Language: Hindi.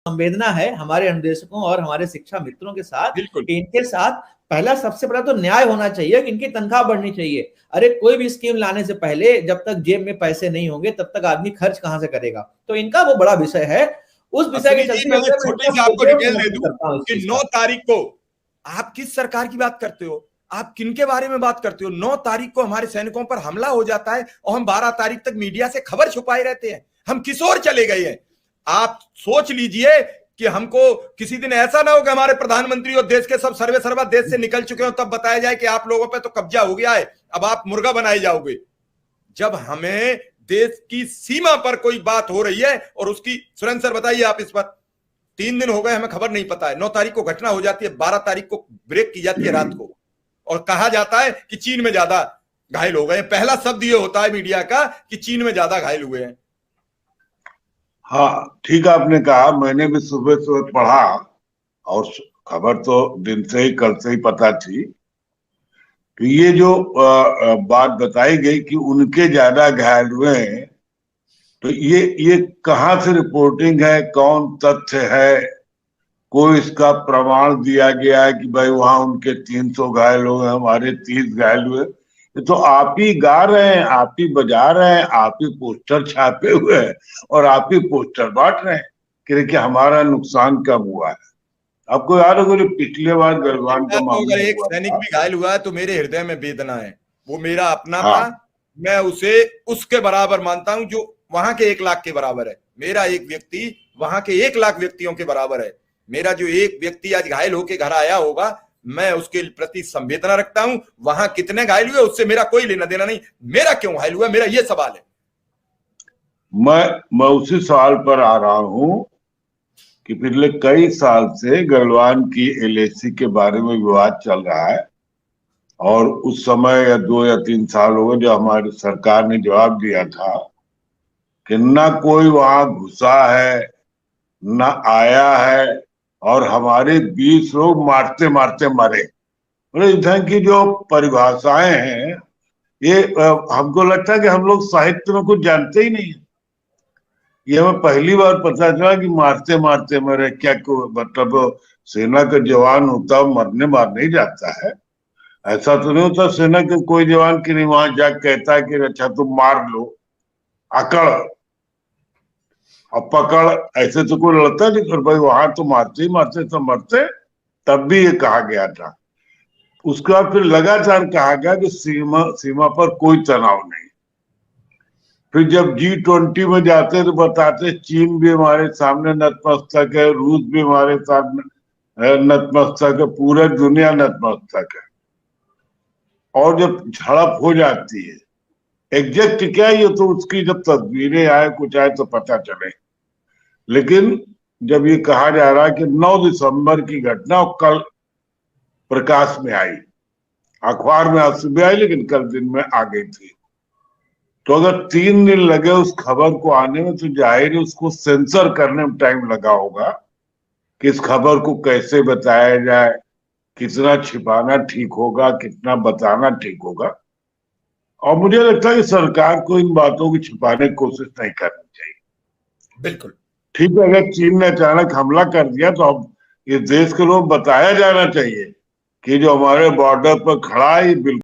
संवेदना है हमारे अनुदेशकों और हमारे शिक्षा मित्रों के साथ बिल्कुल कि इनके साथ पहला सबसे पहला तो न्याय होना चाहिए कि इनकी तनख्वाह बढ़नी चाहिए। अरे कोई भी स्कीम लाने से पहले जब तक जेब में पैसे नहीं होंगे तब तक आदमी खर्च कहां से करेगा, तो इनका वो बड़ा विषय है। उस विषय के चलते मैं एक छोटी सी आपको डिटेल दे दूं कि 9 तारीख को आप किस सरकार की बात करते हो, आप किनके बारे में बात करते हो? 9 तारीख को हमारे सैनिकों पर हमला हो जाता है और हम 12 तारीख तक मीडिया से खबर छुपाए रहते हैं। हम किस ओर चले गए हैं? आप सोच लीजिए कि हमको किसी दिन ऐसा ना हो कि हमारे प्रधानमंत्री और देश के सब सर्वे सर्वा देश से निकल चुके हो, तब बताया जाए कि आप लोगों पे तो कब्जा हो गया है, अब आप मुर्गा बनाए जाओगे। जब हमें देश की सीमा पर कोई बात हो रही है और उसकी, सुरेंद्र सर बताइए आप इस पर, 3 दिन हो गए हमें खबर नहीं पता है, 9 तारीख को घटना हो जाती है, 12 तारीख को ब्रेक की जाती है रात को, और कहा जाता है कि चीन में ज्यादा घायल हो गए। पहला शब्द ये होता है मीडिया का कि चीन में ज्यादा घायल हुए हैं। हाँ ठीक आपने कहा, मैंने भी सुबह सुबह पढ़ा और खबर तो दिन से ही, कल से ही पता थी। तो ये जो बात बताई गई कि उनके ज्यादा घायल हुए हैं, तो ये कहाँ से रिपोर्टिंग है, कौन तथ्य है? कोई इसका प्रमाण दिया गया है कि भाई वहां उनके 300 घायल हुए, हमारे 30 घायल हुए? ये तो आप ही गा रहे हैं, आप ही बजा रहे हैं, आप ही पोस्टर छापे हुए हैं और आप ही पोस्टर बांट रहे हैं कि देखिए हमारा नुकसान कब हुआ है। आपको याद होगा पिछले बार गलवान का मामला, अगर एक सैनिक भी घायल हुआ है तो मेरे हृदय में वेदना है, वो मेरा अपना हाँ। था, मैं उसे उसके बराबर मानता हूं जो वहां के 1 लाख के बराबर है। मेरा एक व्यक्ति वहां के 1 लाख व्यक्तियों के बराबर है। मेरा जो एक व्यक्ति आज घायल होकर घर आया होगा, मैं उसके प्रति संवेदना रखता हूं। वहां कितने घायल हुए उससे मेरा कोई लेना देना नहीं, मेरा क्यों घायल हुआ, मेरा ये सवाल है। मैं उसी सवाल पर आ रहा हूं कि पिछले कई साल से गलवान की एलएसी के बारे में विवाद चल रहा है, और उस समय या 2 या 3 साल हो गए जो हमारी सरकार ने जवाब दिया था कि ना कोई वहां घुसा है, ना आया है, और हमारे 20 लोग मारते मारते मरे। मतलब इधर की जो परिभाषाएं हैं, ये हमको लगता है कि हम लोग साहित्य में कुछ जानते ही नहीं है। ये हमें पहली बार पता चला कि मारते मारते मरे। क्या मतलब सेना का जवान होता मरने मारने ही जाता है? ऐसा तो नहीं होता सेना के कोई जवान की नहीं वहां जा कहता है कि अच्छा तुम मार लो, अकड़ और पकड़, ऐसे तो कोई लड़ता नहीं। और भाई वहां तो मारते ही मारते तो मरते, तब भी ये कहा गया था। उसके बाद फिर लगातार कहा गया कि सीमा पर कोई तनाव नहीं। फिर जब G20 में जाते तो बताते चीन भी हमारे सामने नतमस्तक है, रूस भी हमारे सामने नतमस्तक है, पूरा दुनिया नतमस्तक है। और जब झड़प हो जाती है, एग्जैक्ट क्या है ये तो उसकी जब तस्वीरें आए कुछ आए तो पता चले। लेकिन जब ये कहा जा रहा है कि 9 दिसंबर की घटना कल प्रकाश में आई, अखबार में आज सुबह आई लेकिन कल दिन में आ गई थी, तो अगर 3 दिन लगे उस खबर को आने में तो जाहिर है उसको सेंसर करने में टाइम लगा होगा कि इस खबर को कैसे बताया जाए, कितना छिपाना ठीक होगा, कितना बताना ठीक होगा। और मुझे लगता है कि सरकार को इन बातों की छिपाने की कोशिश नहीं करनी चाहिए। बिल्कुल ठीक है, अगर चीन ने अचानक हमला कर दिया तो अब इस देश के लोग बताया जाना चाहिए कि जो हमारे बॉर्डर पर खड़ा है बिल्कुल